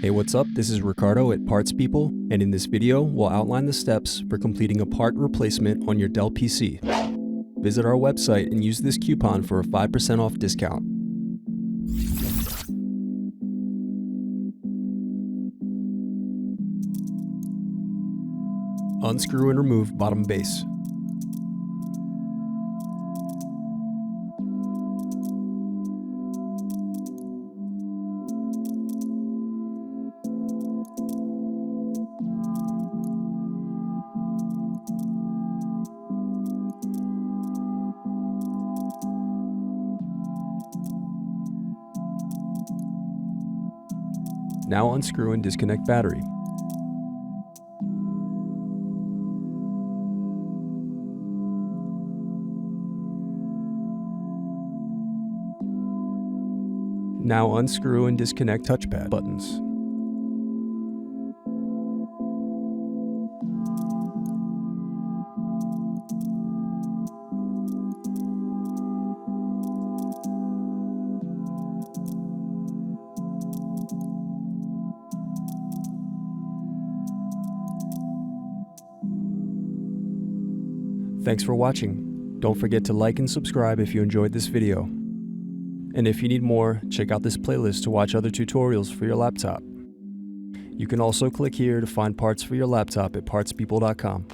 Hey, what's up? This is Ricardo at Parts People, and in this video, we'll outline the steps for completing a part replacement on your Dell PC. Visit our website and use this coupon for a 5% off discount. Unscrew and remove bottom base. Now unscrew and disconnect battery. Now unscrew and disconnect touchpad buttons. Thanks for watching. Don't forget to like and subscribe if you enjoyed this video. And if you need more, check out this playlist to watch other tutorials for your laptop. You can also click here to find parts for your laptop at partspeople.com.